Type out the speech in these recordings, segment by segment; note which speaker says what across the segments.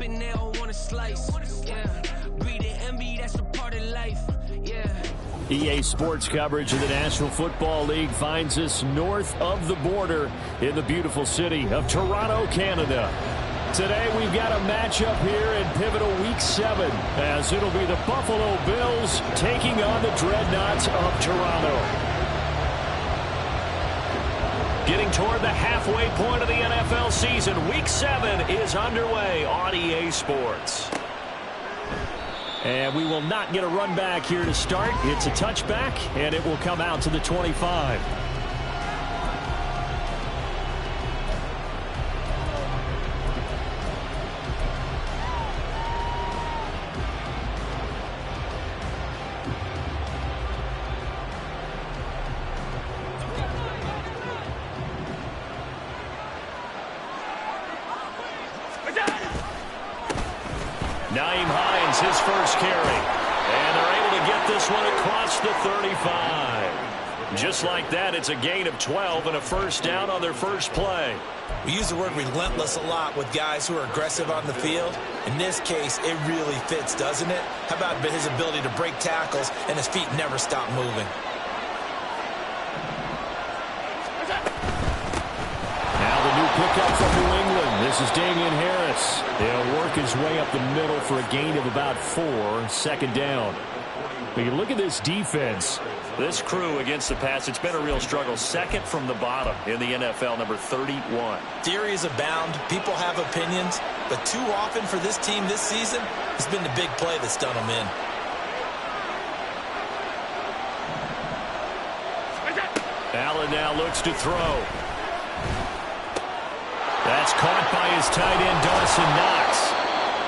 Speaker 1: hoping they don't want to slice. Yeah, breathing envy, that's a part of life. Yeah.
Speaker 2: EA Sports coverage of the National Football League finds us north of the border in the beautiful city of Toronto, Canada. Today we've got a matchup here in pivotal Week 7 as it'll be the Buffalo Bills taking on the Dreadnoughts of Toronto. Getting toward the halfway point of the NFL season, Week 7 is underway on EA Sports. And we will not get a run back here to start. It's a touchback, and it will come out to the 25. His first carry, and they're able to get this one across the 35. Just like that, it's a gain of 12 and a first down on their first play.
Speaker 3: We use the word relentless a lot with guys who are aggressive on the field. In this case, it really fits, doesn't it? How about his ability to break tackles and his feet never stop moving?
Speaker 2: Now the new pickup from New England. This is Damian Harris. He'll work his way up the middle for a gain of about 4, second down. But you look at this defense.
Speaker 4: This crew against the pass, it's been a real struggle. Second from the bottom in the NFL, number 31.
Speaker 3: Theories abound. People have opinions. But too often for this team this season, it's been the big play that's done them in.
Speaker 2: Allen now looks to throw. That's caught by his tight end, Dawson Knox.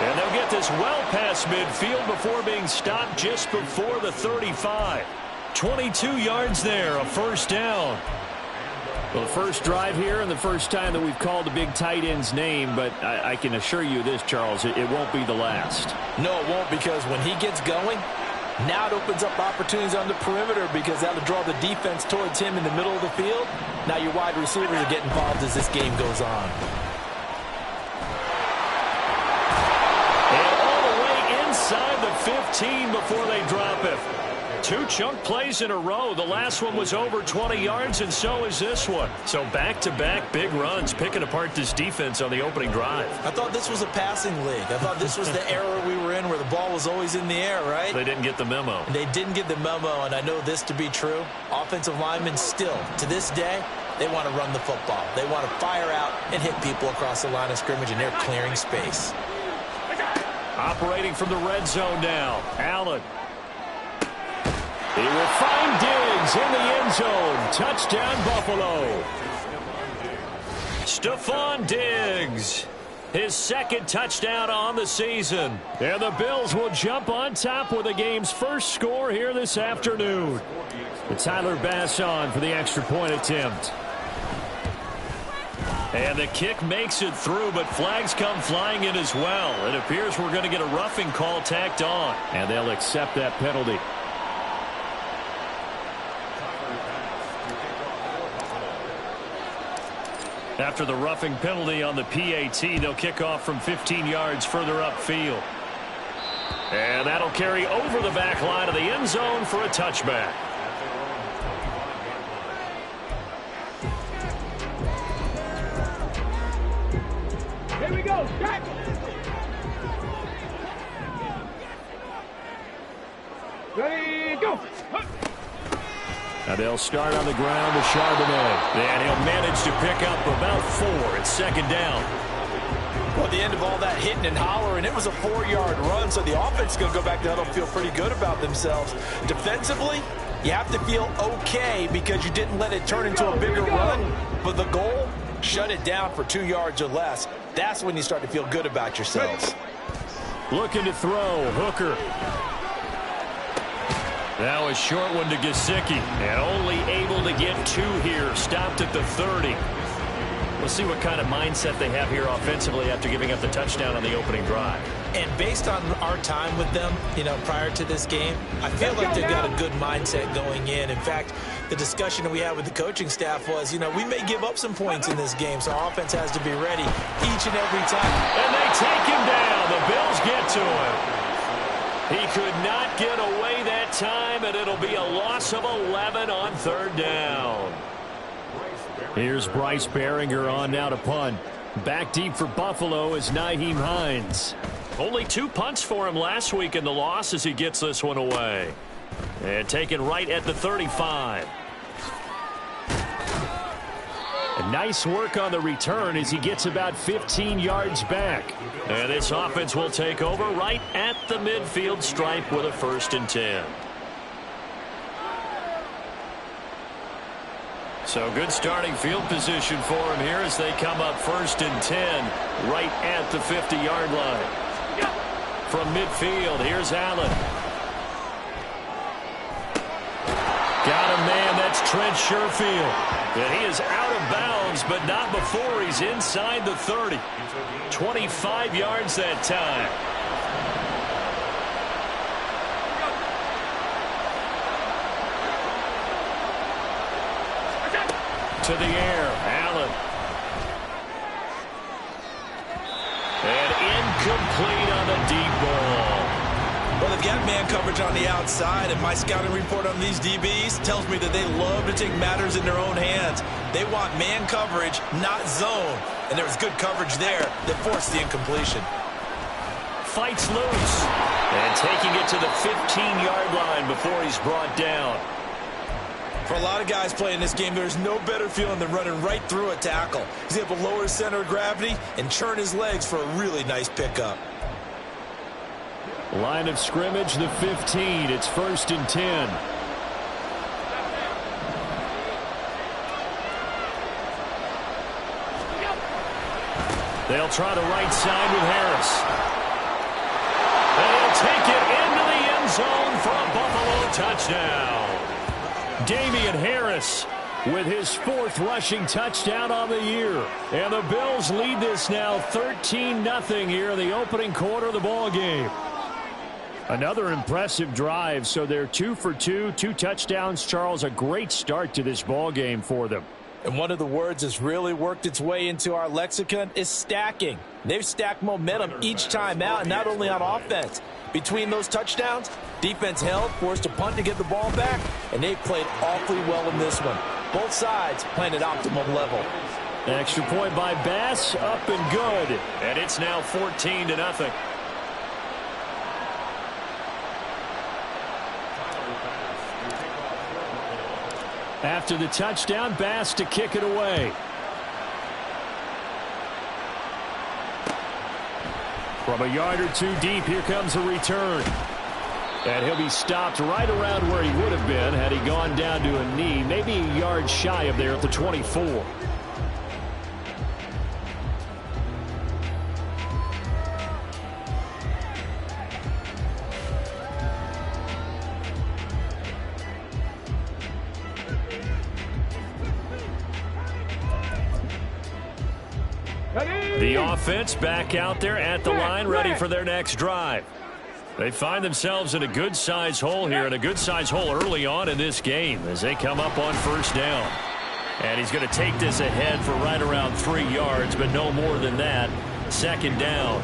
Speaker 2: And they'll get this well past midfield before being stopped just before the 35. 22 yards there, a first down. Well, the first drive here and the first time that we've called the big tight end's name, but I can assure you this, Charles, it won't be the last.
Speaker 5: No, it won't, because when he gets going, now it opens up opportunities on the perimeter because that'll draw the defense towards him in the middle of the field. Now your wide receivers are getting involved as this game goes on.
Speaker 2: And all the way inside the 15 before they drop it. 2 chunk plays in a row. The last one was over 20 yards, and so is this one. So back-to-back big runs, picking apart this defense on the opening drive.
Speaker 3: I thought this was a passing league. I thought this was the era we were in where the ball was always in the air, right?
Speaker 2: They didn't get the memo.
Speaker 3: They didn't get the memo, and I know this to be true. Offensive linemen still, to this day, they want to run the football. They want to fire out and hit people across the line of scrimmage, and they're clearing space.
Speaker 2: Operating from the red zone now. Allen. He will find Diggs in the end zone. Touchdown, Buffalo. Stephon Diggs. His second touchdown on the season. And the Bills will jump on top with the game's first score here this afternoon. It's Tyler Bass on for the extra point attempt. And the kick makes it through, but flags come flying in as well. It appears we're going to get a roughing call tacked on. And they'll accept that penalty. After the roughing penalty on the PAT, they'll kick off from 15 yards further upfield. And that'll carry over the back line of the end zone for a touchback.
Speaker 6: Here we go. Start. Ready, go.
Speaker 2: Now they'll start on the ground with Charbonnet. And he'll manage to pick up about 4. It's second down.
Speaker 5: Well, at the end of all that hitting and hollering, it was a 4-yard run, so the offense is going to go back to huddle and feel pretty good about themselves. Defensively, you have to feel okay because you didn't let it turn into a bigger run. But the goal, shut it down for 2 yards or less. That's when you start to feel good about yourselves.
Speaker 2: Looking to throw, Hooker. Now a short one to Gesicki. And only able to get 2 here. Stopped at the 30. We'll see what kind of mindset they have here offensively after giving up the touchdown on the opening drive.
Speaker 3: And based on our time with them, prior to this game, I feel like they've got a good mindset going in. In fact, the discussion that we had with the coaching staff was, we may give up some points in this game, so our offense has to be ready each and every time.
Speaker 2: And they take him down. The He could not get away that time, and it'll be a loss of 11 on third down. Here's Bryce Behringer on now to punt. Back deep for Buffalo is Nyheim Hines. Only 2 punts for him last week in the loss as he gets this one away. And taken right at the 35. And nice work on the return as he gets about 15 yards back. And this offense will take over right at the midfield stripe with a 1st and 10. So good starting field position for him here as they come up 1st and 10 right at the 50-yard line. From midfield, here's Allen. Got him, man. That's Trent Sherfield. And he is out of bounds, but not before he's inside the 30. 25 yards that time. To the air, Allen. And incomplete on the deep ball.
Speaker 5: Well, they've got man coverage on the outside, and my scouting report on these DBs tells me that they love to take matters in their own hands. They want man coverage, not zone. And there was good coverage there that forced the incompletion.
Speaker 2: Fights loose. And taking it to the 15-yard line before he's brought down.
Speaker 5: For a lot of guys playing this game, there's no better feeling than running right through a tackle. He's able to lower his center of gravity and churn his legs for a really nice pickup.
Speaker 2: Line of scrimmage, the 15. It's 1st and 10. They'll try the right side with Harris. And he'll take it into the end zone for a Buffalo touchdown. Damian Harris with his 4th rushing touchdown on the year. And the Bills lead this now 13-0 here in the opening quarter of the ball game. Another impressive drive, so they're 2 for 2, 2 touchdowns. Charles, a great start to this ball game for them.
Speaker 3: And one of the words that's really worked its way into our lexicon is stacking. They've stacked momentum each time out, and not only on offense. Between those touchdowns, defense held, forced a punt to get the ball back, and they played awfully well in this one. Both sides playing at optimum level.
Speaker 2: Extra point by Bass, up and good. And it's now 14-0. After the touchdown, Bass to kick it away. From a yard or 2 deep, here comes a return. And he'll be stopped right around where he would have been had he gone down to a knee, maybe a yard shy of there at the 24. The offense back out there at the line, ready for their next drive. They find themselves in a good-size hole here, and a good-size hole early on in this game as they come up on 1st down. And he's going to take this ahead for right around 3 yards, but no more than that. 2nd down.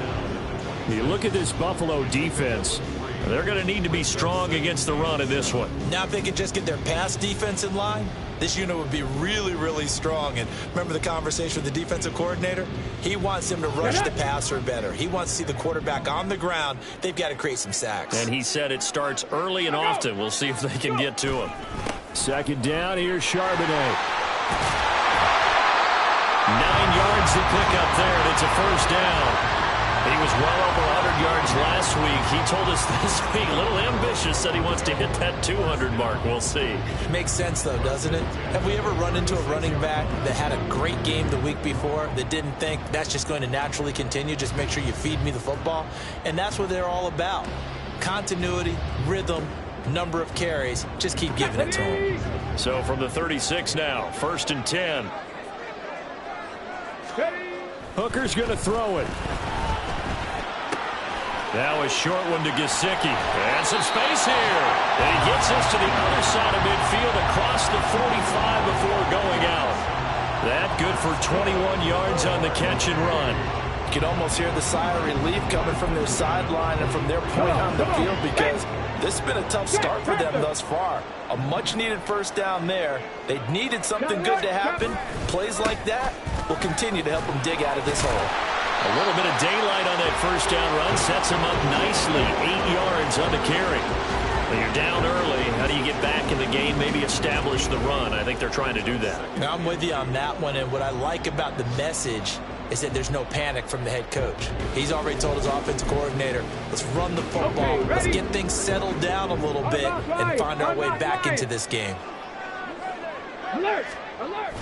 Speaker 2: You look at this Buffalo defense. They're going to need to be strong against the run in this one.
Speaker 5: Now if they can just get their pass defense in line, this unit would be really, really strong. And remember the conversation with the defensive coordinator? He wants them to rush the passer better. He wants to see the quarterback on the ground. They've got to create some sacks.
Speaker 2: And he said it starts early and often. We'll see if they can get to him. 2nd down, here's Charbonnet. 9 yards to pick up there, and it's a 1st down. He was well over 100 yards last week. He told us this week, a little ambitious, said he wants to hit that 200 mark. We'll see.
Speaker 3: Makes sense, though, doesn't it? Have we ever run into a running back that had a great game the week before that didn't think that's just going to naturally continue? Just make sure you feed me the football. And that's what they're all about. Continuity, rhythm, number of carries. Just keep giving it to him.
Speaker 2: So from the 36 now, 1st and 10. Hooker's going to throw it. Now a short one to Gesicki. And some space here. And he gets us to the other side of midfield across the 45 before going out. That good for 21 yards on the catch and run.
Speaker 3: can almost hear the sigh of relief coming from their sideline and from their point on the field, because this has been a tough start for them thus far. A much-needed first down there. They needed something good to happen. Plays like that will continue to help them dig out of this hole.
Speaker 2: A little bit of daylight on that first down run sets them up nicely. 8 yards on the carry. When you're down early, how do you get back in the game, maybe establish the run? I think they're trying to do that.
Speaker 3: Now, I'm with you on that one, and what I like about the message is that there's no panic from the head coach. He's already told his offensive coordinator, let's run the football. Let's get things settled down a little bit and find our way back into this game.
Speaker 6: Alert! Alert!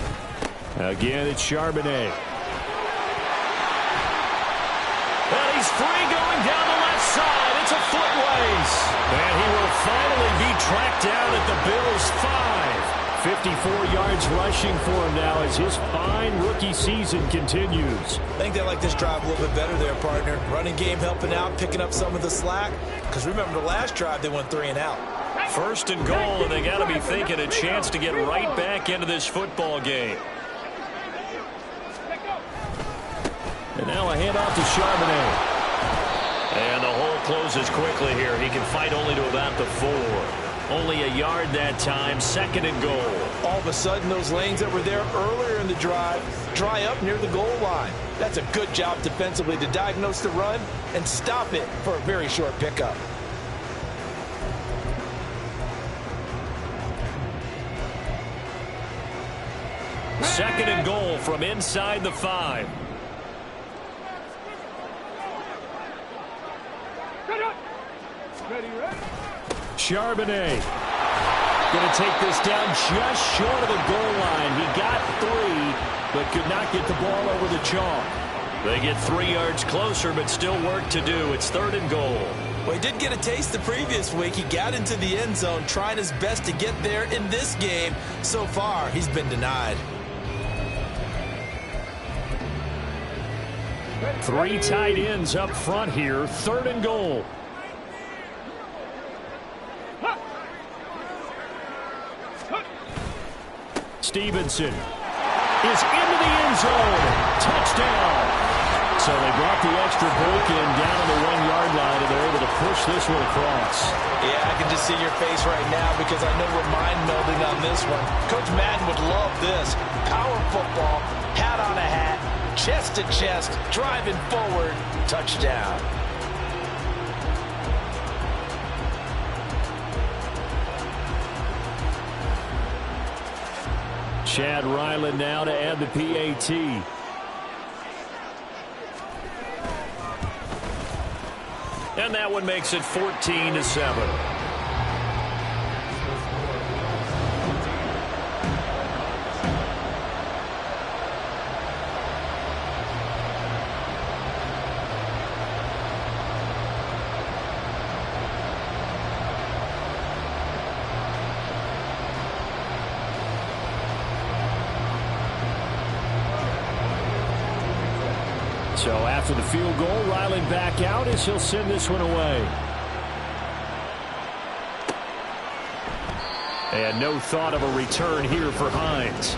Speaker 2: Again, it's Charbonnet. And he's free going down the left side. It's a foot race. And he will finally be tracked down at the Bills' 5. 54 yards rushing for him now as his fine rookie season continues.
Speaker 3: I think they like this drive a little bit better there, partner. Running game helping out, picking up some of the slack. Because remember, the last drive they went 3 and out.
Speaker 2: First and goal, and they got to be thinking a chance to get right back into this football game. And now a handoff to Charbonnet. And the hole closes quickly here. He can fight only to about the 4. Only a yard that time. Second and goal.
Speaker 3: All of a sudden, those lanes that were there earlier in the drive dry up near the goal line. That's a good job defensively to diagnose the run and stop it for a very short pickup.
Speaker 2: Second and goal from inside the 5. Charbonnet going to take this down just short of the goal line. He got 3, but could not get the ball over the chalk. They get 3 yards closer, but still work to do. It's third and goal.
Speaker 3: Well, he did get a taste the previous week. He got into the end zone, trying his best to get there in this game. So far, he's been denied.
Speaker 2: 3 tight ends up front here. Third and goal. Stevenson is into the end zone. Touchdown. So they brought the extra break in down on the 1-yard line, and they're able to push this one across.
Speaker 3: Yeah, I can just see your face right now because I know we're mind-melding on this one. Coach Madden would love this. Power football, hat on a hat, chest to chest, driving forward, touchdown.
Speaker 2: Chad Ryland now to add the PAT. And that one makes it 14-7. So after the field goal, Ryland back out as he'll send this one away. And no thought of a return here for Hines.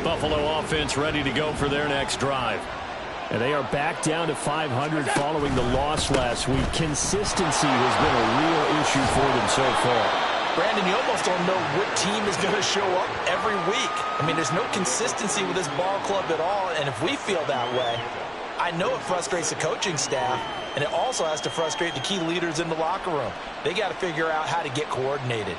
Speaker 2: Buffalo offense ready to go for their next drive. And they are back down to 500 following the loss last week. Consistency has been a real issue for them so far.
Speaker 3: Brandon, you almost don't know what team is going to show up every week. I mean, there's no consistency with this ball club at all, and if we feel that way, I know it frustrates the coaching staff, and it also has to frustrate the key leaders in the locker room. They got to figure out how to get coordinated.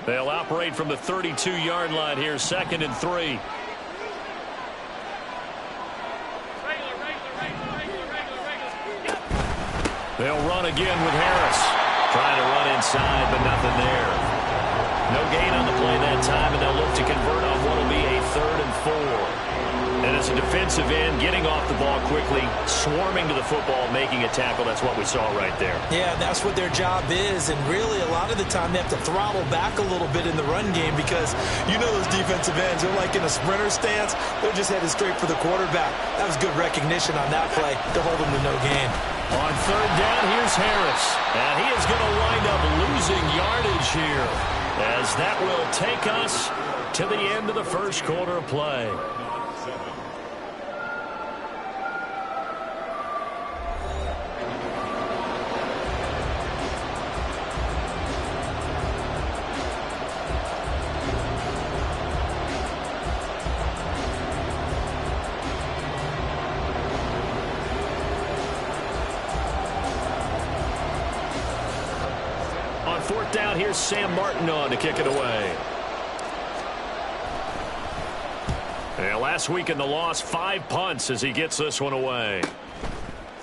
Speaker 2: They'll operate from the 32-yard line here, second and 3. They'll run again with Harris. Trying to run inside, but nothing there. No gain on the play that time, and they'll look to convert on what will be a 3rd and 4.
Speaker 4: And as a defensive end, getting off the ball quickly, swarming to the football, making a tackle, that's what we saw right there.
Speaker 5: Yeah, that's what their job is, and really a lot of the time they have to throttle back a little bit in the run game because you know those defensive ends, they're like in a sprinter stance, they're just headed straight for the quarterback. That was good recognition on that play to hold them to no gain.
Speaker 2: On third down, here's Harris. And he is going to wind up losing yardage here, as that will take us to the end of the first quarter of play. On fourth down, here's Sam Martin on to kick it away. And last week in the loss, 5 punts as he gets this one away.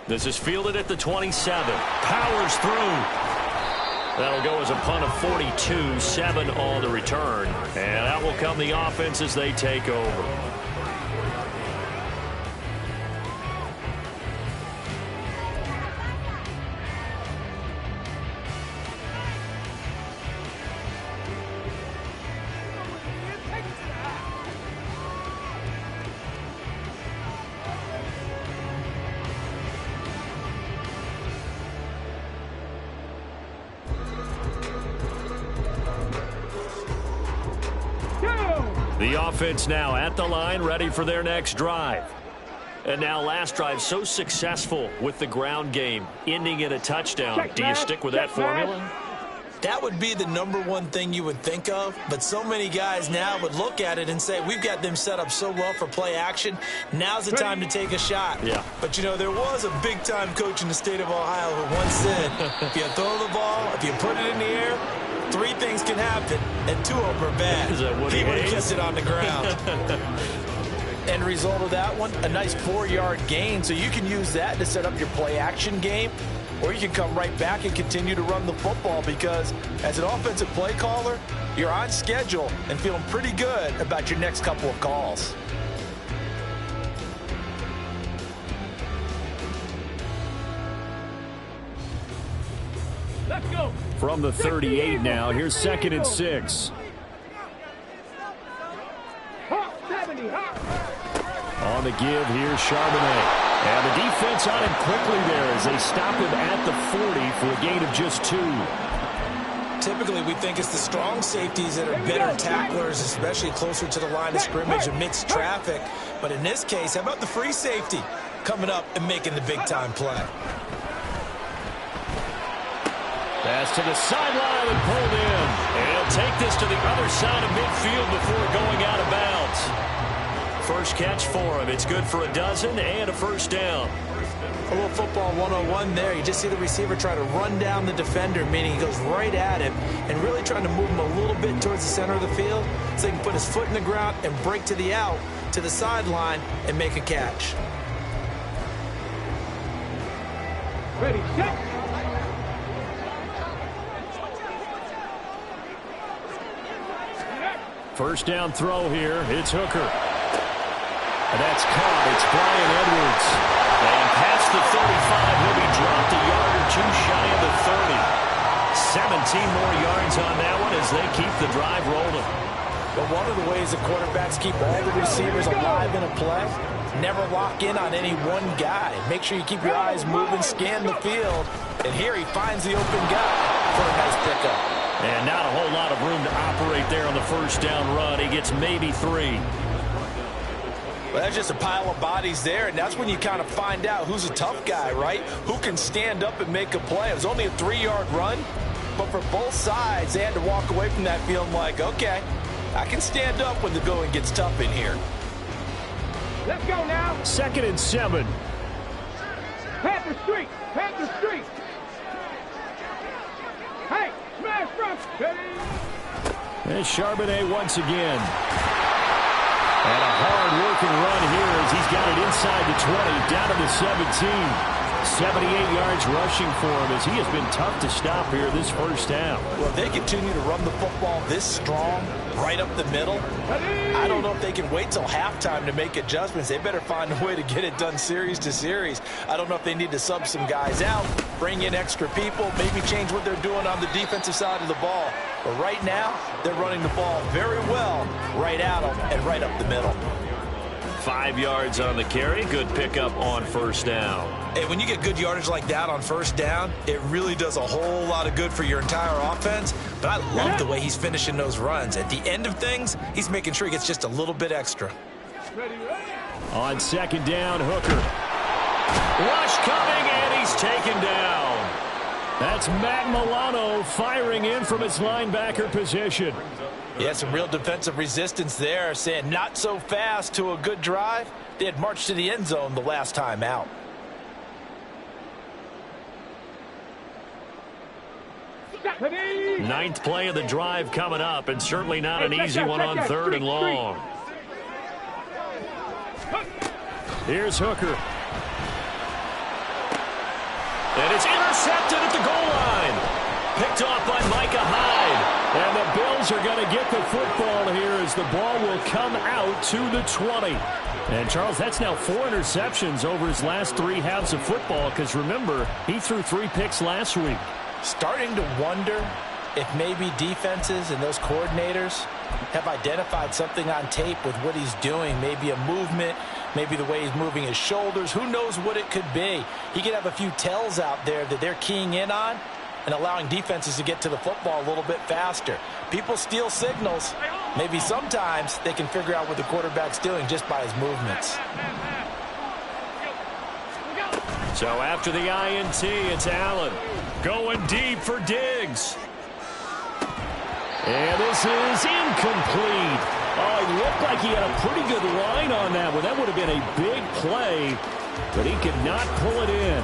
Speaker 2: This is fielded at the 27. Powers through. That'll go as a punt of 42, 7 on the return. And out will come the offense as they take over. The offense now at the line, ready for their next drive. And now last drive so successful with the ground game, ending in a touchdown. Do you stick with that formula?
Speaker 5: That would be the #1 thing you would think of, but so many guys now would look at it and say, we've got them set up so well for play action. Now's the time to take a shot.
Speaker 2: Yeah.
Speaker 5: But, you know, there was a big-time coach in the state of Ohio who once said, if you throw the ball, if you put it in the air, 3 things can happen, and 2 of them are bad.
Speaker 2: Is that what
Speaker 5: he
Speaker 2: he
Speaker 5: would have
Speaker 2: hates?
Speaker 5: kept it on the ground. End result of that one, a nice 4-yard gain, so you can use that to set up your play-action game, or you can come right back and continue to run the football because as an offensive play caller, you're on schedule and feeling pretty good about your next couple of calls.
Speaker 6: Let's go.
Speaker 2: From the 38 now, here's 2nd and 6.
Speaker 6: Hop, 70, hop.
Speaker 2: On the give, here's Charbonnet. And the defense on him quickly there as they stop him at the 40 for a gain of just 2.
Speaker 5: Typically, we think it's the strong safeties that are better tacklers, especially closer to the line of scrimmage amidst traffic. But in this case, how about the free safety coming up and making the big-time play?
Speaker 2: Pass to the sideline and pulled in. And he'll take this to the other side of midfield before going out of bounds. First catch for him. It's good for a dozen and a first down.
Speaker 5: A little football 101 there. You just see the receiver try to run down the defender, meaning he goes right at him and really trying to move him a little bit towards the center of the field so he can put his foot in the ground and break to the out, to the sideline, and make a catch.
Speaker 6: Ready, set.
Speaker 2: First down throw here. It's Hooker. And that's caught. It's Brian Edwards. And past the 35, he'll be dropped a yard or 2 shy of the 30. 17 more yards on that one as they keep the drive rolling.
Speaker 5: But one of the ways the quarterbacks keep all the receivers alive in a play, never lock in on any one guy. Make sure you keep your eyes moving, scan the field. And here he finds the open guy for a nice pickup.
Speaker 2: And not a whole lot of room to operate there on the first down run. He gets maybe 3.
Speaker 5: Well, that's just a pile of bodies there, and that's when you kind of find out who's a tough guy, right? Who can stand up and make a play. It was only a 3-yard run, but for both sides, they had to walk away from that feeling like, okay, I can stand up when the going gets tough in here.
Speaker 6: Let's go now.
Speaker 2: 2nd and 7.
Speaker 6: Panther Street. Panther Street. Hey, smash from.
Speaker 2: And Charbonnet once again. And a hard-working run here as he's got it inside the 20, down to the 17. 78 yards rushing for him as he has been tough to stop here this first down.
Speaker 5: Well, if they continue to run the football this strong, right up the middle, I don't know if they can wait till halftime to make adjustments. They better find a way to get it done series to series. I don't know if they need to sub some guys out, bring in extra people, maybe change what they're doing on the defensive side of the ball. But right now, they're running the ball very well right at them and right up the middle.
Speaker 2: 5 yards on the carry. Good pickup on first down.
Speaker 5: Hey, when you get good yardage like that on first down, it really does a whole lot of good for your entire offense. But I love the way he's finishing those runs. At the end of things, he's making sure he gets just a little bit extra.
Speaker 2: On second down, Hooker. Rush coming, and he's taken down. That's Matt Milano firing in from his linebacker position.
Speaker 5: Yeah, some real defensive resistance there, saying not so fast to a good drive. They had marched to the end zone the last time out.
Speaker 2: Ninth play of the drive coming up, and certainly not an easy one on third and long. Here's Hooker. And it's intercepted at the goal line. Picked off by Micah Hyde. And the Bills are going to get the football here as the ball will come out to the 20. And, Charles, that's now 4 interceptions over his last 3 halves of football because, remember, he threw 3 picks last week.
Speaker 5: Starting to wonder if maybe defenses and those coordinators have identified something on tape with what he's doing. Maybe a movement, maybe the way he's moving his shoulders. Who knows what it could be? He could have a few tells out there that they're keying in on and allowing defenses to get to the football a little bit faster. People steal signals. Maybe sometimes they can figure out what the quarterback's doing just by his movements.
Speaker 2: So after the INT, it's Allen going deep for Diggs. And this is incomplete. Oh, it looked like he had a pretty good line on that one. That would have been a big play, but he could not pull it in.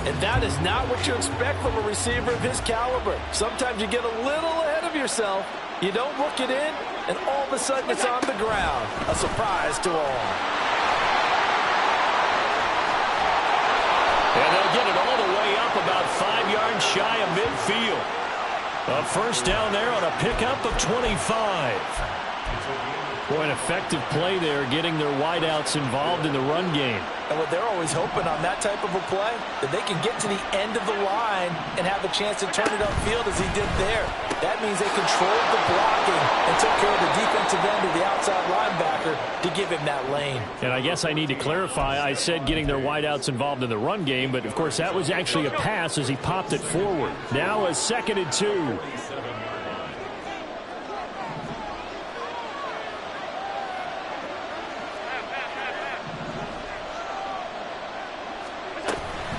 Speaker 5: And that is not what you expect from a receiver of his caliber. Sometimes you get a little ahead of yourself. You don't look it in, and all of a sudden it's on the ground. A surprise to all.
Speaker 2: And they'll get it all the way up about 5 yards shy of midfield. A first down there on a pickup of 25. Boy, an effective play there, getting their wideouts involved in the run game.
Speaker 5: And what they're always hoping on that type of a play, that they can get to the end of the line and have a chance to turn it upfield as he did there. That means they controlled the blocking and took care of the defensive end of the outside linebacker to give him that lane.
Speaker 2: And I guess I need to clarify, I said getting their wideouts involved in the run game, but of course that was actually a pass as he popped it forward. Now a 2nd and 2.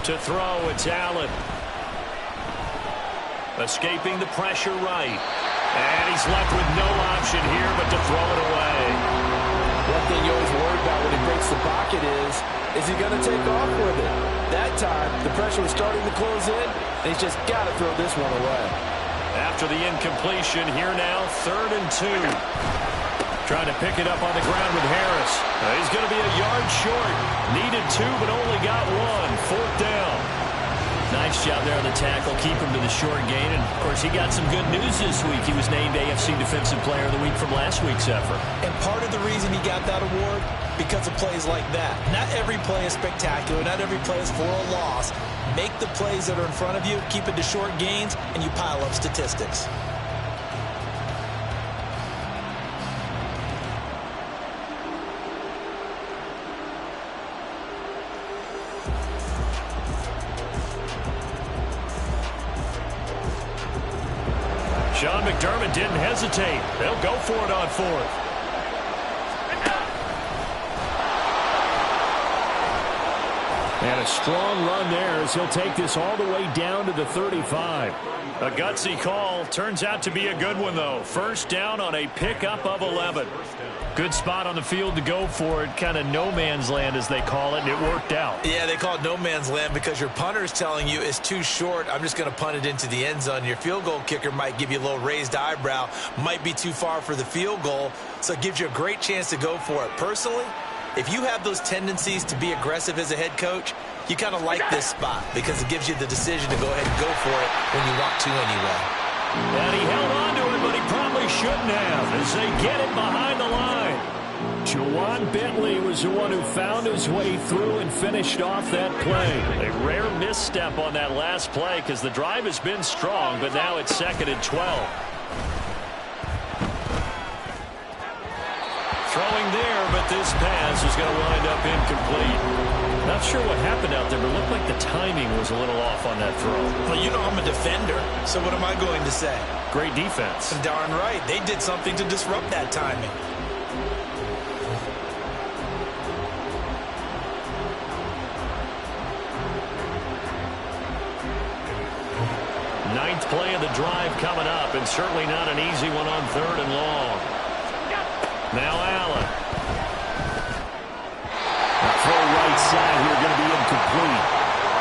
Speaker 2: To throw, it's Allen. Escaping the pressure right. And he's left with no option here but to throw it away.
Speaker 5: One thing you always worry about when he breaks the pocket is he going to take off with it? That time, the pressure was starting to close in, and he's just got to throw this one away.
Speaker 2: After the incompletion, here now, 3rd and 2. Trying to pick it up on the ground with Harris. He's going to be a yard short. Needed 2, but only got 1. 4th down. Nice job there on the tackle. Keep him to the short gain. And, of course, he got some good news this week. He was named AFC Defensive Player of the Week from last week's effort.
Speaker 5: And part of the reason he got that award, because of plays like that. Not every play is spectacular. Not every play is for a loss. Make the plays that are in front of you, keep it to short gains, and you pile up statistics.
Speaker 2: Sean McDermott didn't hesitate. They'll go for it on 4th. And a strong run there as he'll take this all the way down to the 35. A gutsy call. Turns out to be a good one, though. First down on a pickup of 11. Good spot on the field to go for it. Kind of no man's land, as they call it, and it worked out.
Speaker 5: Yeah, they call it no man's land because your punter is telling you it's too short. I'm just going to punt it into the end zone. Your field goal kicker might give you a little raised eyebrow. Might be too far for the field goal, so it gives you a great chance to go for it. Personally, if you have those tendencies to be aggressive as a head coach, You kind of like this spot because it gives you the decision to go ahead and go for it when you want to anyway.
Speaker 2: And he held on to it, but he probably shouldn't have as they get it behind the line. Juwan Bentley was the one who found his way through and finished off that play.
Speaker 4: A rare misstep on that last play because the drive has been strong, but now it's 2nd and 12. Throwing there, but this pass is going to wind up incomplete. Not sure what happened out there, but it looked like the timing was a little off on that throw.
Speaker 5: Well, you know I'm a defender, so what am I going to say?
Speaker 4: Great defense.
Speaker 5: Darn right. They did something to disrupt that timing.
Speaker 4: Ninth play of the drive coming up, and certainly not an easy one on 3rd and long. Now Allen.
Speaker 2: Throw right side here going to be incomplete.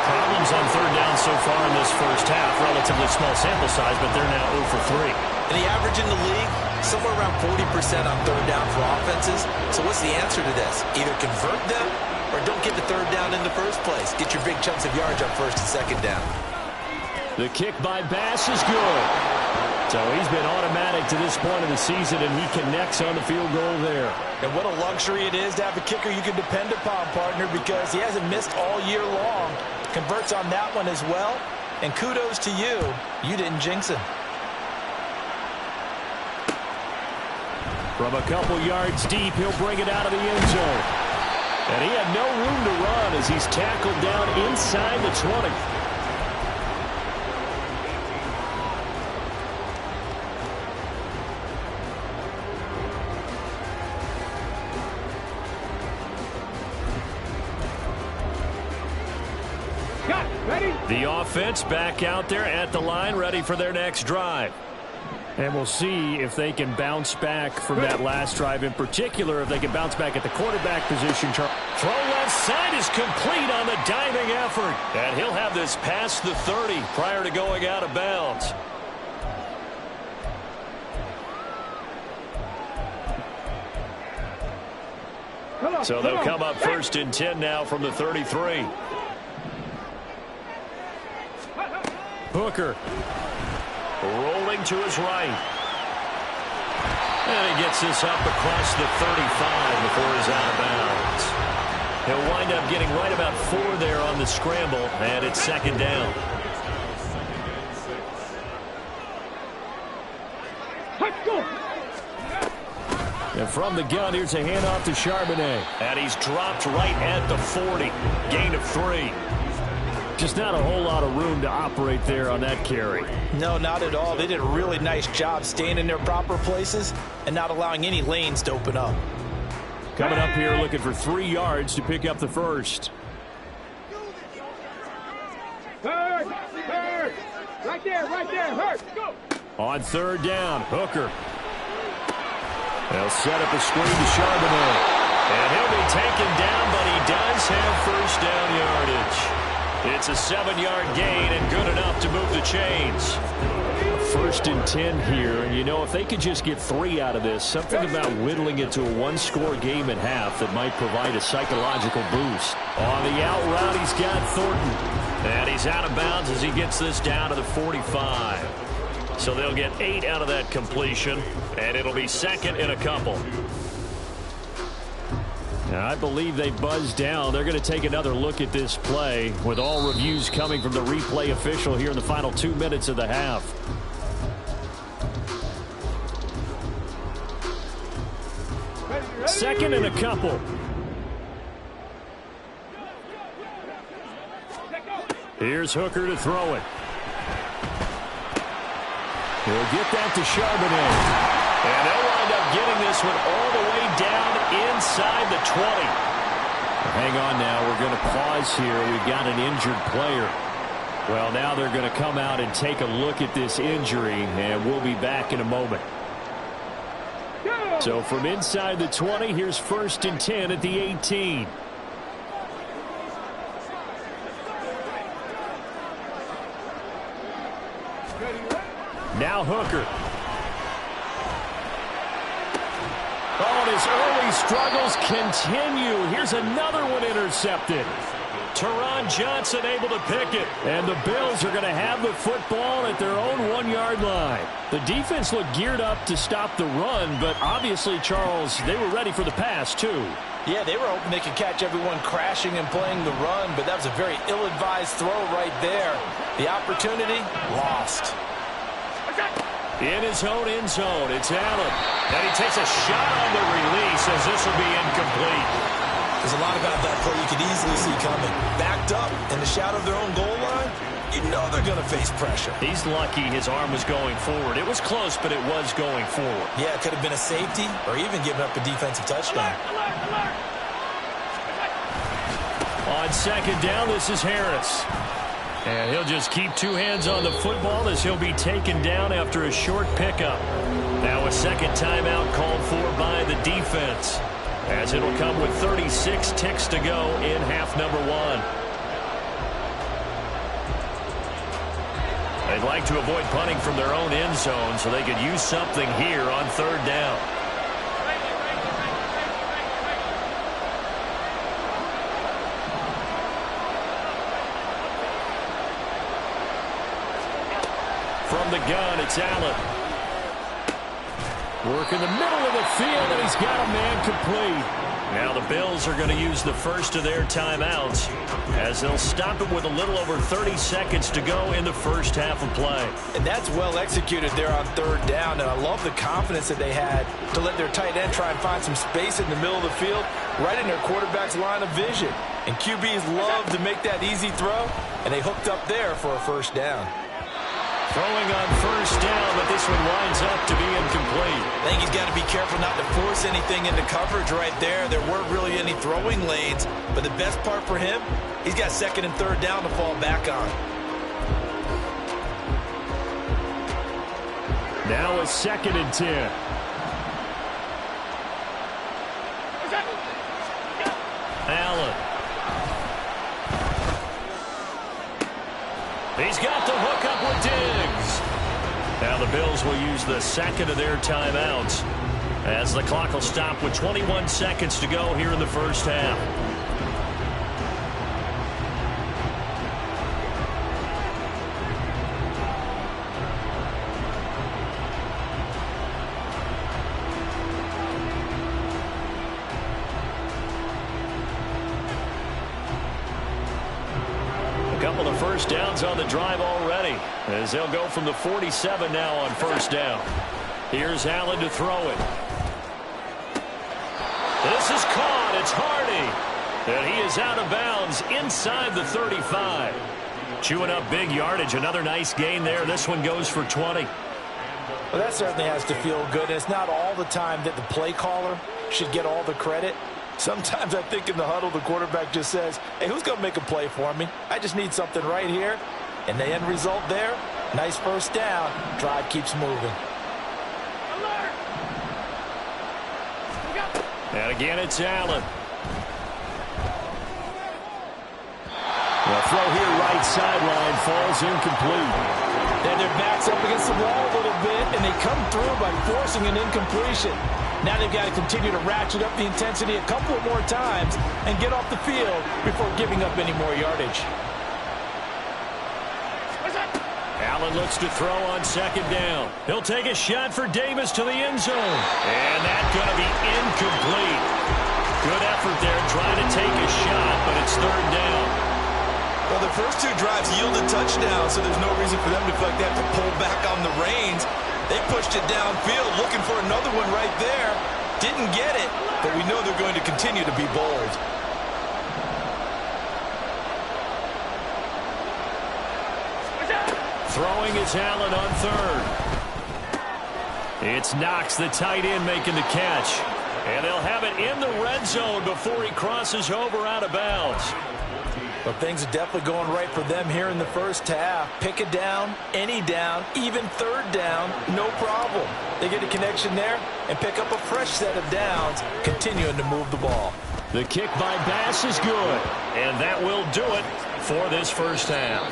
Speaker 4: Problems on 3rd down so far in this first half. Relatively small sample size, but they're now 0 for 3.
Speaker 5: And the average in the league, somewhere around 40% on 3rd down for offenses. So what's the answer to this? Either convert them or don't get the 3rd down in the first place. Get your big chunks of yards on 1st and 2nd down.
Speaker 2: The kick by Bass is good. So he's been automatic to this point of the season, and he connects on the field goal there.
Speaker 5: And what a luxury it is to have a kicker you can depend upon, partner, because he hasn't missed all year long. Converts on that one as well. And kudos to you. You didn't jinx him.
Speaker 2: From a couple yards deep, he'll bring it out of the end zone. And he had no room to run as he's tackled down inside the 20. The offense back out there at the line, ready for their next drive. And we'll see if they can bounce back from that last drive, in particular, if they can bounce back at the quarterback position.
Speaker 4: Throw left side is complete on the diving effort. And he'll have this past the 30 prior to going out of bounds. So they'll come up 1st and 10 now from the 33.
Speaker 2: Hooker
Speaker 4: rolling to his right. And he gets this up across the 35 before he's out of bounds. He'll wind up getting right about 4 there on the scramble, and it's 2nd down.
Speaker 2: And from the gun, here's a handoff to Charbonnet.
Speaker 4: And he's dropped right at the 40. Gain of 3.
Speaker 2: Just not a whole lot of room to operate there on that carry.
Speaker 5: No, not at all. They did a really nice job staying in their proper places and not allowing any lanes to open up.
Speaker 2: Coming up here looking for 3 yards to pick up the first.
Speaker 6: Hurt! Right there, hurt! Go!
Speaker 2: On 3rd down, Hooker. They'll set up a screen to Charbonnet.
Speaker 4: And he'll be taken down, but he does have 1st down yardage. It's a 7-yard gain and good enough to move the chains.
Speaker 2: 1st and 10 here, and you know, if they could just get 3 out of this, something about whittling it to a 1-score game at half that might provide a psychological boost. On the out route, he's got Thornton.
Speaker 4: And he's out of bounds as he gets this down to the 45. So they'll get 8 out of that completion, and it'll be 2nd and a couple.
Speaker 2: Now, I believe they buzzed down. They're going to take another look at this play with all reviews coming from the replay official here in the final 2 minutes of the half. Second and a couple. Here's Hooker to throw it. He'll get that to Charbonnet.
Speaker 4: And they'll wind up getting this one all the way down inside the 20.
Speaker 2: Hang on now. We're going to pause here. We've got an injured player. Well, now they're going to come out and take a look at this injury, and we'll be back in a moment. So from inside the 20, here's 1st and 10 at the 18. Now Hooker. Oh, and his early struggles continue. Here's another one intercepted. Teron Johnson able to pick it. And the Bills are going to have the football at their own 1-yard line. The defense looked geared up to stop the run, but obviously, Charles, they were ready for the pass, too.
Speaker 3: Yeah, they were hoping they could catch everyone crashing and playing the run, but that was a very ill-advised throw right there. The opportunity, lost.
Speaker 2: In his own end zone, it's Allen. And he takes a shot on the release as this will be incomplete.
Speaker 5: There's a lot about that play you could easily see coming. Backed up in the shadow of their own goal line, you know they're going to face pressure.
Speaker 2: He's lucky his arm was going forward. It was close, but it was going forward.
Speaker 5: Yeah, it could have been a safety or even given up a defensive touchdown.
Speaker 2: On second down, this is Harris. And he'll just keep two hands on the football as he'll be taken down after a short pickup. Now a second timeout called for by the defense, as it'll come with 36 ticks to go in half number 1. They'd like to avoid punting from their own end zone so they could use something here on third down. From the gun, it's Allen. Work in the middle of the field, and he's got a man complete. Now the Bills are going to use the first of their timeouts as they'll stop it with a little over 30 seconds to go in the first half of play.
Speaker 3: And that's well executed there on third down, and I love the confidence that they had to let their tight end try and find some space in the middle of the field, right in their quarterback's line of vision. And QBs love to make that easy throw, and they hooked up there for a first down.
Speaker 2: Throwing on first down, but this one winds up to be incomplete.
Speaker 5: I think he's got to be careful not to force anything into coverage right there. There weren't really any throwing lanes, but the best part for him, he's got second and third down to fall back on.
Speaker 2: Now a second and 10. Allen. He's got the hook up with Diggs. Now the Bills will use the second of their timeouts as the clock will stop with 21 seconds to go here in the first half. First downs on the drive already as they'll go from the 47 now on first down. Here's Allen to throw it. This is caught. It's Hardy. And he is out of bounds inside the 35. Chewing up big yardage. Another nice gain there. This one goes for 20.
Speaker 3: Well, that certainly has to feel good. And it's not all the time that the play caller should get all the credit. Sometimes I think in the huddle, the quarterback just says, hey, who's going to make a play for me? I just need something right here. And the end result there, nice first down. Drive keeps moving.
Speaker 2: And again, it's Allen. The throw here, right sideline, falls incomplete.
Speaker 3: Then their back's up against the wall a little bit, and they come through by forcing an incompletion. Now they've got to continue to ratchet up the intensity a couple of more times and get off the field before giving up any more yardage.
Speaker 2: Allen looks to throw on second down. He'll take a shot for Davis to the end zone. And that's going to be incomplete. Good effort there trying to take a shot, but it's third down.
Speaker 5: Well, the first two drives yielded touchdowns, so there's no reason for them to feel like they have to pull back on the reins. They pushed it downfield, looking for another one right there. Didn't get it, but we know they're going to continue to be bold.
Speaker 2: Throwing is Allen on third. It's Knox, the tight end, making the catch. And they'll have it in the red zone before he crosses over out of bounds.
Speaker 3: But things are definitely going right for them here in the first half. Pick it down, any down, even third down, no problem. They get a connection there and pick up a fresh set of downs, continuing to move the ball.
Speaker 2: The kick by Bass is good, and that will do it for this first half.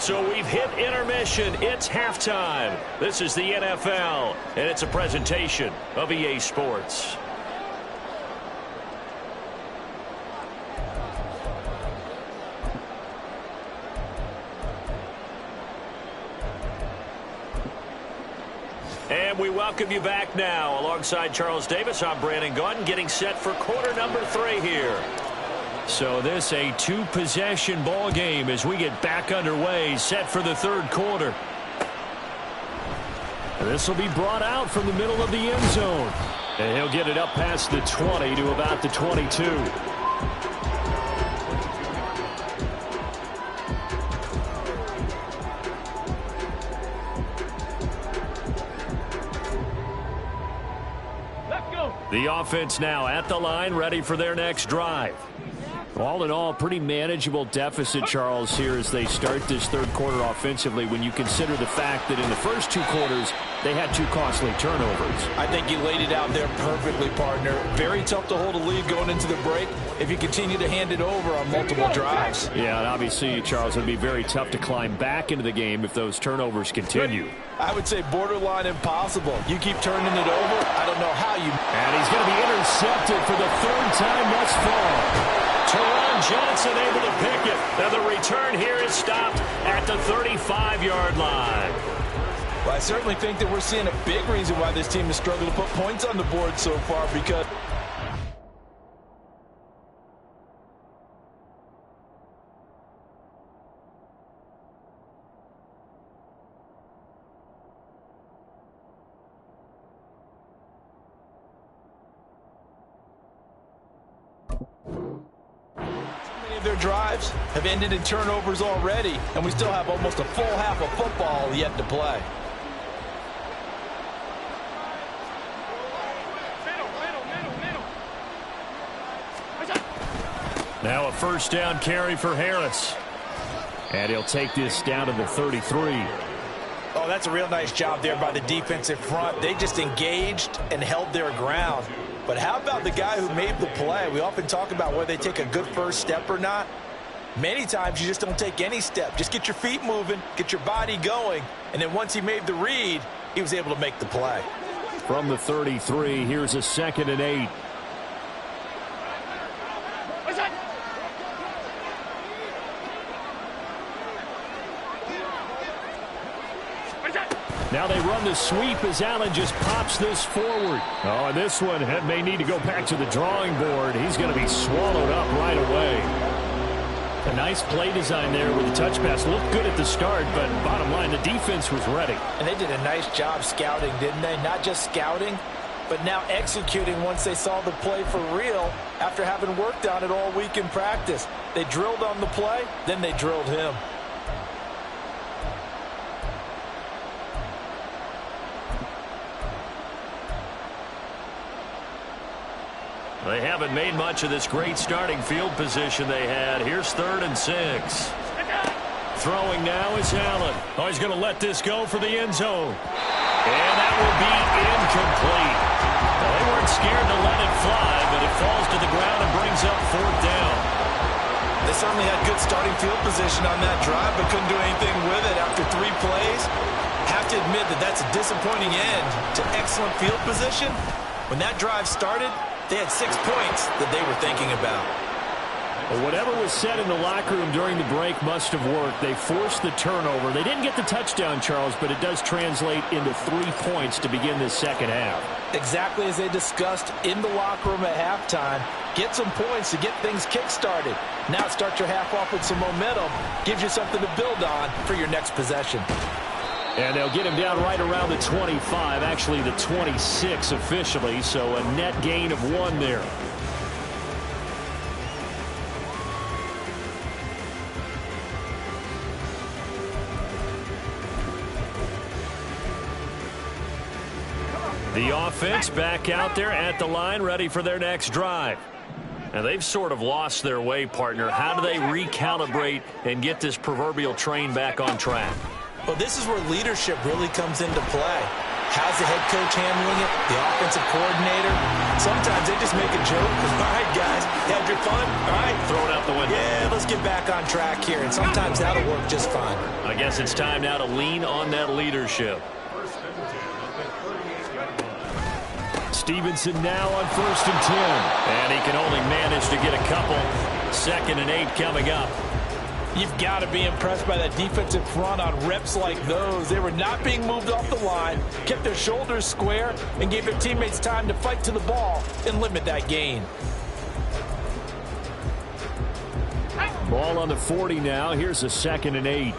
Speaker 2: So we've hit intermission. It's halftime. This is the NFL, and it's a presentation of EA Sports. And we welcome you back now. Alongside Charles Davis, I'm Brandon Gaudin, getting set for quarter number 3 here. So this a 2-possession ball game as we get back underway, set for the 3rd quarter. This will be brought out from the middle of the end zone. And he'll get it up past the 20 to about the 22. The offense now at the line, ready for their next drive. All in all, pretty manageable deficit, Charles, here as they start this 3rd quarter offensively when you consider the fact that in the first 2 quarters, they had 2 costly turnovers.
Speaker 5: I think you laid it out there perfectly, partner. Very tough to hold a lead going into the break if you continue to hand it over on multiple drives.
Speaker 2: Yeah, and obviously, Charles, it would be very tough to climb back into the game if those turnovers continue.
Speaker 5: I would say borderline impossible. You keep turning it over, I don't know how you...
Speaker 2: And he's going to be intercepted for the 3rd time thus far. Teron Johnson able to pick it. Now the return here is stopped at the 35-yard line.
Speaker 5: Well, I certainly think that we're seeing a big reason why this team has struggled to put points on the board so far, because... their drives have ended in turnovers already, and we still have almost a full half of football yet to play.
Speaker 2: Now a 1st down carry for Harris. And he'll take this down to the 33.
Speaker 5: Oh, that's a real nice job there by the defensive front. They just engaged and held their ground. But how about the guy who made the play? We often talk about whether they take a good first step or not. Many times you just don't take any step. Just get your feet moving, get your body going, and then once he made the read, he was able to make the play.
Speaker 2: From the 33, here's a 2nd and 8. Now they run the sweep as Allen just pops this forward. Oh, and this one may need to go back to the drawing board. He's going to be swallowed up right away. A nice play design there with the touch pass. Looked good at the start, but bottom line, the defense was ready.
Speaker 5: And they did a nice job scouting, didn't they? Not just scouting, but now executing once they saw the play for real after having worked on it all week in practice. They drilled on the play, then they drilled him.
Speaker 2: They haven't made much of this great starting field position they had. Here's 3rd and 6. Throwing now is Allen. Oh, he's going to let this go for the end zone. And that will be incomplete. Well, they weren't scared to let it fly, but it falls to the ground and brings up 4th down.
Speaker 5: They certainly had good starting field position on that drive, but couldn't do anything with it after 3 plays. Have to admit that that's a disappointing end to excellent field position. When that drive started, they had 6 points that they were thinking about.
Speaker 2: Well, whatever was said in the locker room during the break must have worked. They forced the turnover. They didn't get the touchdown, Charles, but it does translate into 3 points to begin this 2nd half.
Speaker 5: Exactly as they discussed in the locker room at halftime. Get some points to get things kick-started. Now start your half off with some momentum. Gives you something to build on for your next possession.
Speaker 2: And they'll get him down right around the 25, actually the 26 officially, so a net gain of 1 there. The offense back out there at the line, ready for their next drive. And they've sort of lost their way, partner. How do they recalibrate and get this proverbial train back on track?
Speaker 5: Well, this is where leadership really comes into play. How's the head coach handling it? The offensive coordinator? Sometimes they just make a joke. All right, guys, you had your fun? All right.
Speaker 2: Throw it out the window.
Speaker 5: Yeah, let's get back on track here. And sometimes that'll work just fine.
Speaker 2: I guess it's time now to lean on that leadership. Stevenson now on 1st and 10. And he can only manage to get a couple. 2nd and 8 coming up.
Speaker 5: You've got to be impressed by that defensive front on reps like those. They were not being moved off the line, kept their shoulders square, and gave their teammates time to fight to the ball and limit that gain.
Speaker 2: Ball on the 40 now. Here's a 2nd and 8.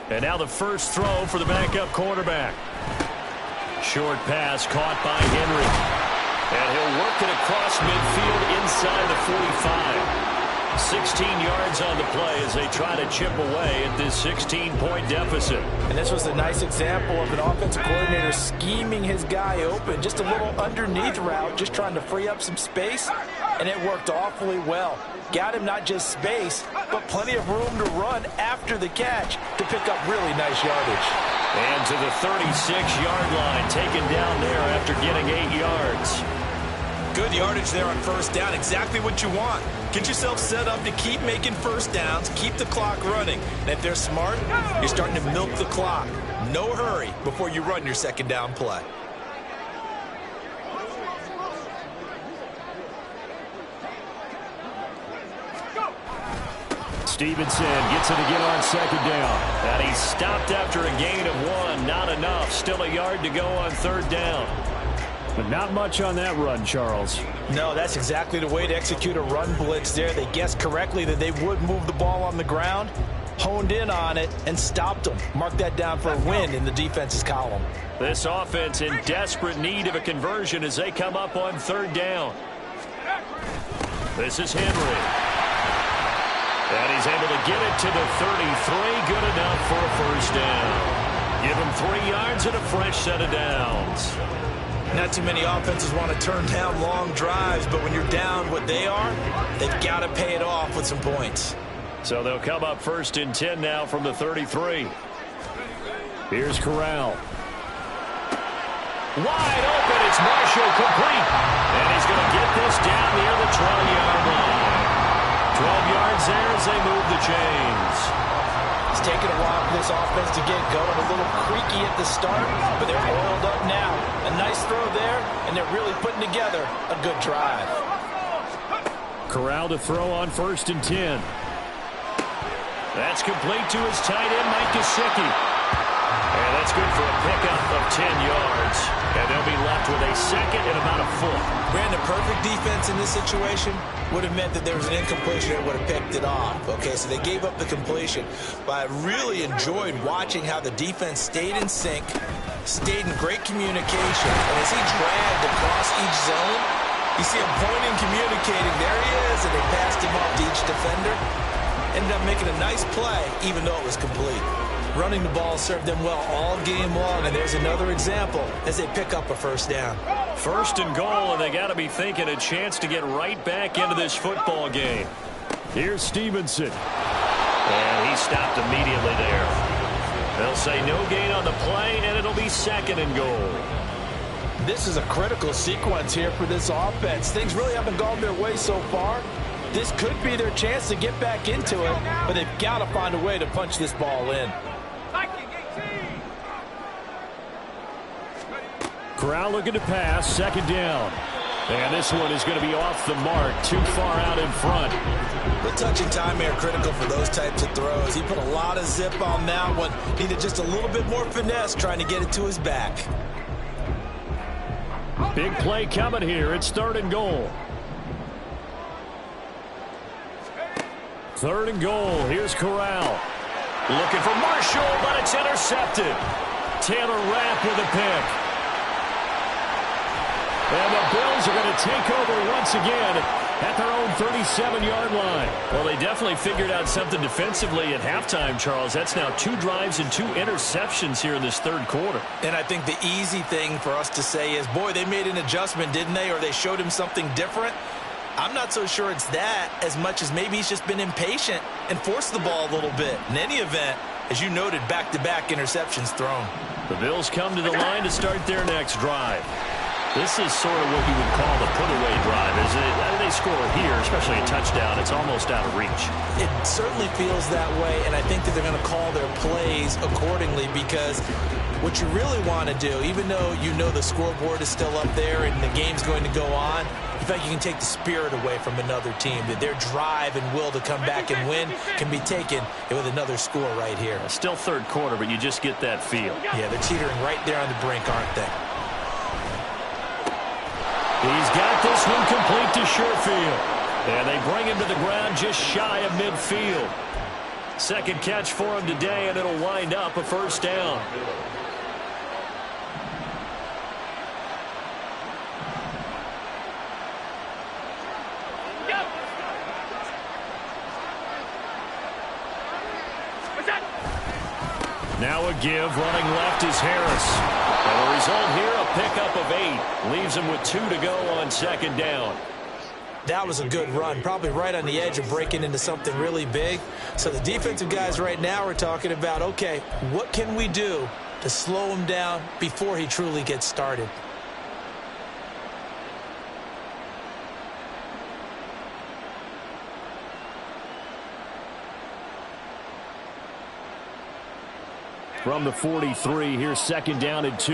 Speaker 2: And now the first throw for the backup quarterback. Short pass caught by Henry. And he'll work it across midfield inside the 45. 16 yards on the play as they try to chip away at this 16-point deficit.
Speaker 5: And this was a nice example of an offensive coordinator scheming his guy open. Just a little underneath route, just trying to free up some space, and it worked awfully well. Got him not just space, but plenty of room to run after the catch to pick up really nice yardage.
Speaker 2: And to the 36-yard line, taken down there after getting 8 yards.
Speaker 5: Good yardage there on first down. Exactly what you want. Get yourself set up to keep making first downs, keep the clock running. And if they're smart, you're starting to milk the clock. No hurry before you run your second down play.
Speaker 2: Stevenson gets it again on second down. And he's stopped after a gain of 1. Not enough. Still a yard to go on third down. But not much on that run, Charles.
Speaker 5: No, that's exactly the way to execute a run blitz there. They guessed correctly that they would move the ball on the ground, honed in on it, and stopped them. Mark that down for a win in the defense's column.
Speaker 2: This offense in desperate need of a conversion as they come up on third down. This is Henry. And he's able to get it to the 33. Good enough for a first down. Give him 3 yards and a fresh set of downs.
Speaker 5: Not too many offenses want to turn down long drives, but when you're down what they are, they've got to pay it off with some points.
Speaker 2: So they'll come up 1st and 10 now from the 33. Here's Corral. Wide open. It's Marshall complete. And he's going to get this down near the 12-yard line. 12 yards there as they move the chains.
Speaker 5: It's taken a while for this offense to get going. A little creaky at the start, but they're oiled up now. A nice throw there, and they're really putting together a good drive.
Speaker 2: Corral to throw on 1st and 10. That's complete to his tight end, Mike Gesicki. And that's good for a pickup of 10 yards. And they'll be left with a second and about a foot.
Speaker 5: Ran the perfect defense in this situation. Would have meant that there was an incompletion that would have picked it off. Okay, so they gave up the completion. But I really enjoyed watching how the defense stayed in sync, stayed in great communication. And as he dragged across each zone, you see him pointing, communicating. There he is, and they passed him off to each defender. Ended up making a nice play, even though it was complete. Running the ball served them well all game long, and there's another example as they pick up a first down.
Speaker 2: 1st and goal, and they got to be thinking a chance to get right back into this football game. Here's Stevenson. And he stopped immediately there. They'll say no gain on the play, and it'll be 2nd and goal.
Speaker 5: This is a critical sequence here for this offense. Things really haven't gone their way so far. This could be their chance to get back into it, but they've got to find a way to punch this ball in.
Speaker 2: Corral looking to pass, 2nd down. And this one is going to be off the mark, too far out in front.
Speaker 5: The touch and time are critical for those types of throws. He put a lot of zip on that one. Needed just a little bit more finesse trying to get it to his back.
Speaker 2: Big play coming here. It's 3rd and goal. 3rd and goal. Here's Corral. Looking for Marshall, but it's intercepted. Taylor Rapp with a pick. And the Bills are going to take over once again at their own 37-yard line. Well, they definitely figured out something defensively at halftime, Charles. That's now 2 drives and 2 interceptions here in this 3rd quarter.
Speaker 5: And I think the easy thing for us to say is, boy, they made an adjustment, didn't they? Or they showed him something different. I'm not so sure it's that as much as maybe he's just been impatient and forced the ball a little bit. In any event, as you noted, back-to-back interceptions thrown.
Speaker 2: The Bills come to the line to start their next drive. This is sort of what you would call the put-away drive. As they score here, especially a touchdown, it's almost out of reach.
Speaker 5: It certainly feels that way, and I think that they're going to call their plays accordingly, because what you really want to do, even though you know the scoreboard is still up there and the game's going to go on, you feel like you can take the spirit away from another team, that their drive and will to come back and win can be taken with another score right here.
Speaker 2: Still third quarter, but you just get that feel.
Speaker 5: Yeah, they're teetering right there on the brink, aren't they?
Speaker 2: He's got this one complete to Sherfield. And they bring him to the ground just shy of midfield. Second catch for him today, and it'll wind up a first down. Now a give, running left is Harris. And the result here, a pickup of 8. Leaves him with 2 to go on second down.
Speaker 5: That was a good run, probably right on the edge of breaking into something really big. So the defensive guys right now are talking about, okay, what can we do to slow him down before he truly gets started?
Speaker 2: From the 43, here's second down and 2.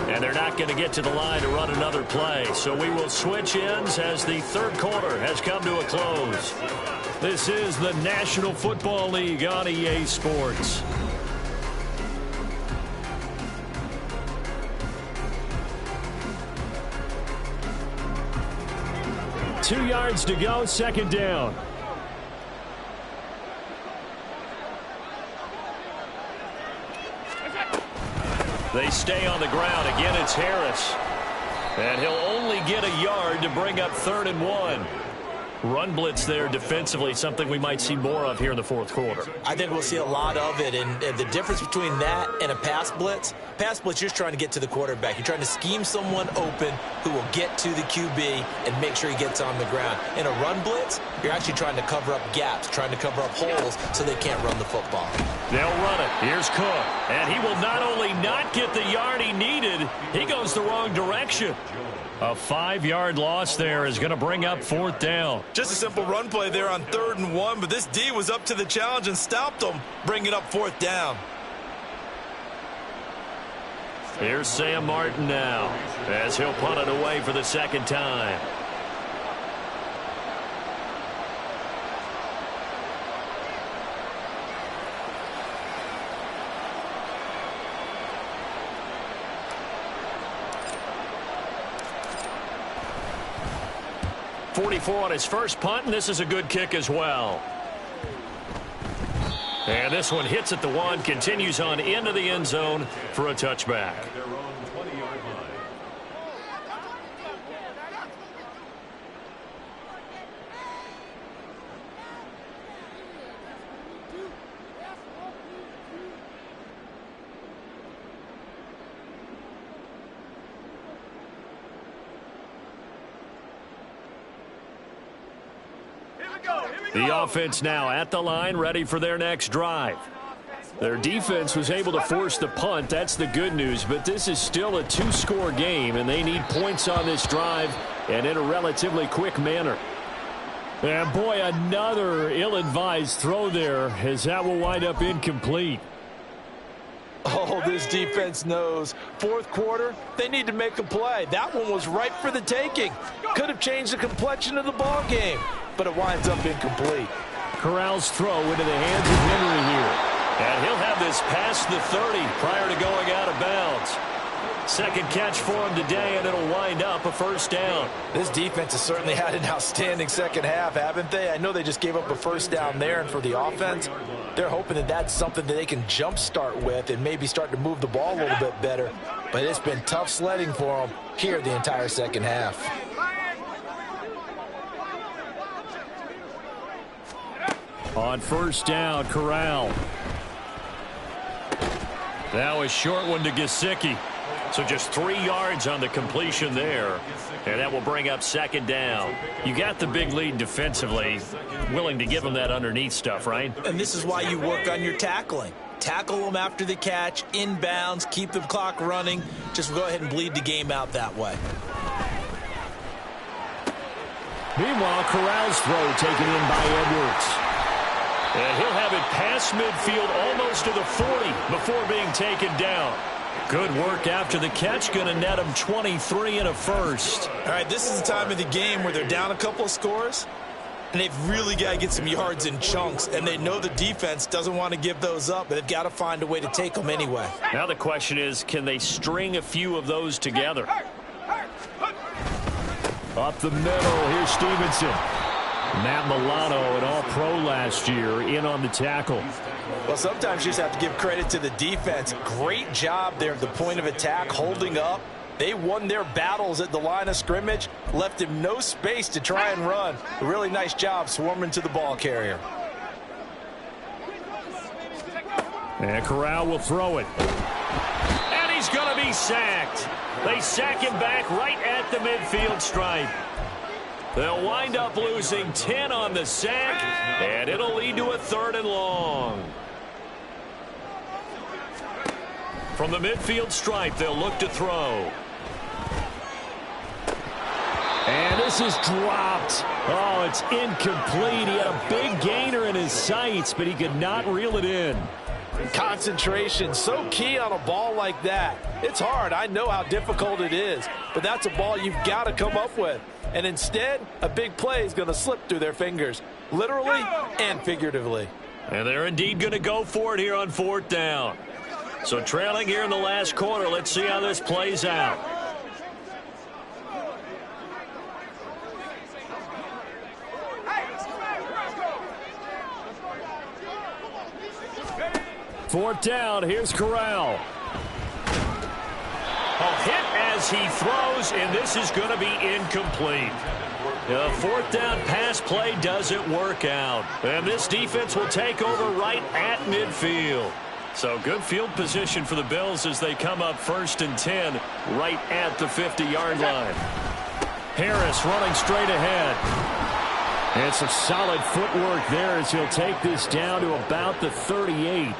Speaker 2: And they're not going to get to the line to run another play. So we will switch ends as the third quarter has come to a close. This is the National Football League on EA Sports. Two yards to go, second down. They stay on the ground. Again, it's Harris. And he'll only get a yard to bring up 3rd and 1. Run blitz there defensively, something we might see more of here in the fourth quarter.
Speaker 5: I think we'll see a lot of it, and the difference between that and a pass blitz, you're just trying to get to the quarterback. You're trying to scheme someone open who will get to the QB and make sure he gets on the ground. In a run blitz, you're actually trying to cover up gaps, trying to cover up holes so they can't run the football.
Speaker 2: They'll run it. Here's Cook, and he will not only not get the yard he needed, he goes the wrong direction. A 5-yard loss there is going to bring up 4th down.
Speaker 5: Just a simple run play there on 3rd and 1, but this D was up to the challenge and stopped him, bringing up 4th down.
Speaker 2: Here's Sam Martin now, as he'll punt it away for the second time. .44 on his first punt, and this is a good kick as well. And this one hits at the 1, continues on into the end zone for a touchback. The offense now at the line, ready for their next drive. Their defense was able to force the punt. That's the good news, but this is still a 2-score game, and they need points on this drive and in a relatively quick manner. And boy, another ill-advised throw there, as that will wind up incomplete.
Speaker 5: Oh, this defense knows. Fourth quarter, they need to make a play. That one was ripe for the taking. Could have changed the complexion of the ball game, but it winds up incomplete.
Speaker 2: Corral's throw into the hands of Henry here. And he'll have this past the 30 prior to going out of bounds. Second catch for him today, and it'll wind up a first down.
Speaker 5: This defense has certainly had an outstanding second half, haven't they? I know they just gave up a first down there, and for the offense, they're hoping that that's something that they can jumpstart with and maybe start to move the ball a little bit better. But it's been tough sledding for them here the entire second half. On
Speaker 2: first down, Corral. Now a short one to Gesicki. So just 3 yards on the completion there. And that will bring up second down. You got the big lead defensively. Willing to give them that underneath stuff, right?
Speaker 5: And this is why you work on your tackling. Tackle them after the catch, inbounds, keep the clock running. Just go ahead and bleed the game out that way.
Speaker 2: Meanwhile, Corral's throw taken in by Edwards. And he'll have it past midfield almost to the 40 before being taken down. Good work after the catch. Going to net him 23 and a first.
Speaker 5: All right, this is the time of the game where they're down a couple of scores, and they've really got to get some yards in chunks, and they know the defense doesn't want to give those up, but they've got to find a way to take them anyway.
Speaker 2: Now the question is, can they string a few of those together? Up the middle, here's Stevenson. Matt Milano, an all-pro last year, in on the tackle.
Speaker 5: Well, sometimes you just have to give credit to the defense. Great job there at the point of attack, holding up. They won their battles at the line of scrimmage, left him no space to try and run. A really nice job swarming to the ball carrier.
Speaker 2: And Corral will throw it. And he's going to be sacked. They sack him back right at the midfield stripe. They'll wind up losing 10 on the sack, and it'll lead to a 3rd and long. From the midfield stripe, they'll look to throw. And this is dropped. Oh, it's incomplete. He had a big gainer in his sights, but he could not reel it in.
Speaker 5: Concentration, so key on a ball like that. It's hard. I know how difficult it is, but that's a ball you've got to come up with. And instead, a big play is going to slip through their fingers, literally and figuratively.
Speaker 2: And they're indeed going to go for it here on 4th down. So trailing here in the last quarter, let's see how this plays out. Fourth down, here's Corral. A hit as he throws, and this is going to be incomplete. The 4th down pass play doesn't work out. And this defense will take over right at midfield. So good field position for the Bills as they come up 1st and 10 right at the 50-yard line. Harris running straight ahead. And some solid footwork there as he'll take this down to about the 38.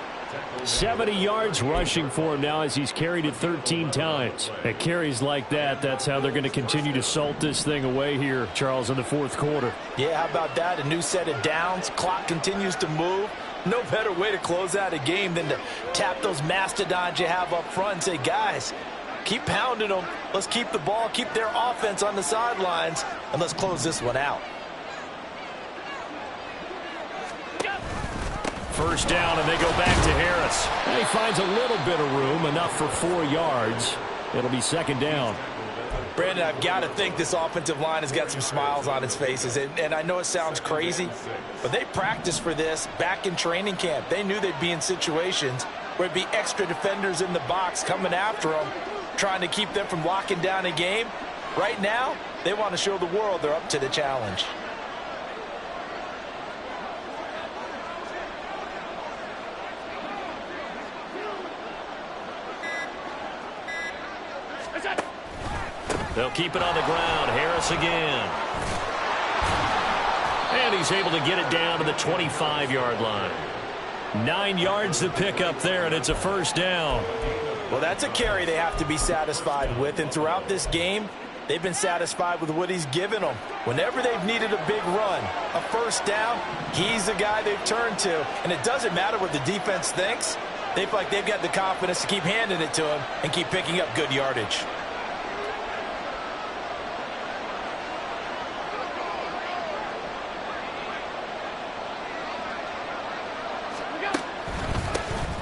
Speaker 2: 70 yards rushing for him now as he's carried it 13 times. At carries like that, that's how they're going to continue to salt this thing away here, Charles, in the 4th quarter.
Speaker 5: Yeah, how about that? A new set of downs. Clock continues to move. No better way to close out a game than to tap those mastodons you have up front and say, guys, keep pounding them. Let's keep the ball, keep their offense on the sidelines, and let's close this one out.
Speaker 2: First down, and they go back to Harris. And he finds a little bit of room, enough for 4 yards. It'll be 2nd down.
Speaker 5: Brandon, I've got to think this offensive line has got some smiles on its faces. And I know it sounds crazy, but they practiced for this back in training camp. They knew they'd be in situations where it'd be extra defenders in the box coming after them, trying to keep them from locking down a game. Right now, they want to show the world they're up to the challenge.
Speaker 2: They'll keep it on the ground. Harris again. And he's able to get it down to the 25-yard line. 9 yards to pick up there, and it's a 1st down.
Speaker 5: Well, that's a carry they have to be satisfied with. And throughout this game, they've been satisfied with what he's given them. Whenever they've needed a big run, a 1st down, he's the guy they've turned to. And it doesn't matter what the defense thinks. They feel like they've got the confidence to keep handing it to him and keep picking up good yardage.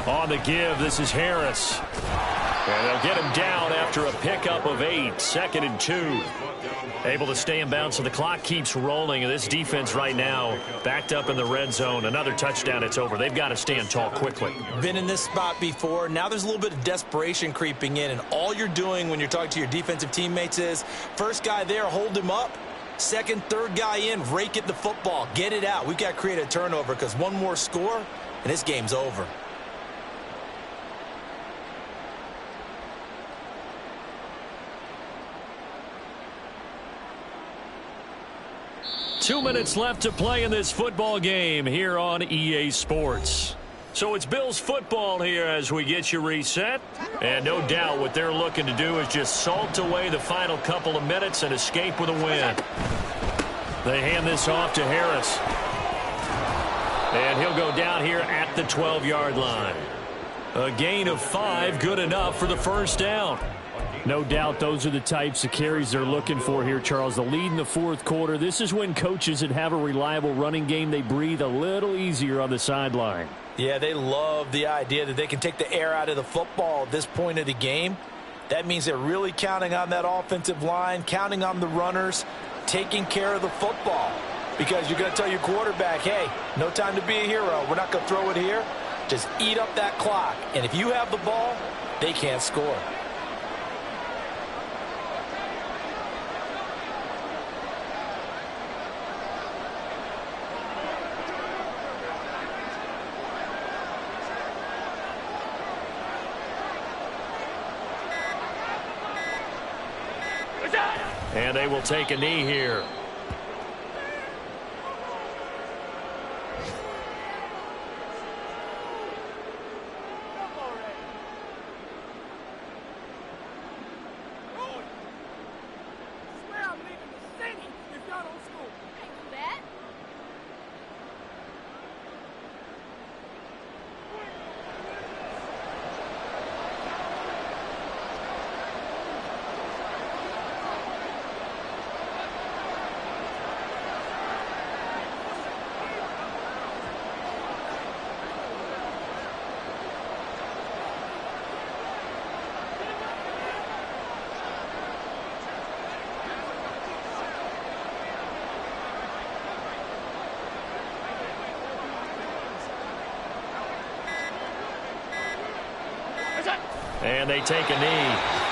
Speaker 2: On the give, this is Harris. And they'll get him down after a pickup of 8, 2nd and 2. Able to stay in bounds, so the clock keeps rolling. And this defense right now backed up in the red zone. Another touchdown, it's over. They've got to stand tall quickly.
Speaker 5: Been in this spot before. Now there's a little bit of desperation creeping in. And all you're doing when you're talking to your defensive teammates is, first guy there, hold him up. Second, third guy in, rake at the football. Get it out. We've got to create a turnover because one more score, and this game's over.
Speaker 2: 2 minutes left to play in this football game here on EA Sports. So it's Bills football here as we get you reset. And no doubt what they're looking to do is just salt away the final couple of minutes and escape with a win. They hand this off to Harris. And he'll go down here at the 12-yard line. A gain of 5, good enough for the first down.
Speaker 4: No doubt those are the types of carries they're looking for here, Charles. The lead in the fourth quarter. This is when coaches that have a reliable running game, they breathe a little easier on the sideline.
Speaker 5: Yeah, they love the idea that they can take the air out of the football at this point of the game. That means they're really counting on that offensive line, counting on the runners, taking care of the football. Because you're going to tell your quarterback, hey, no time to be a hero. We're not going to throw it here. Just eat up that clock. And if you have the ball, they can't score.
Speaker 2: And they will take a knee here. And they take a knee.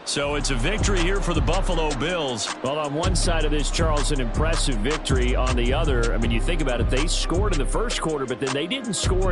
Speaker 2: So it's a victory here for the Buffalo Bills.
Speaker 4: Well, on one side of this, Charles, an impressive victory. On the other, I mean, you think about it, they scored in the first quarter, but then they didn't score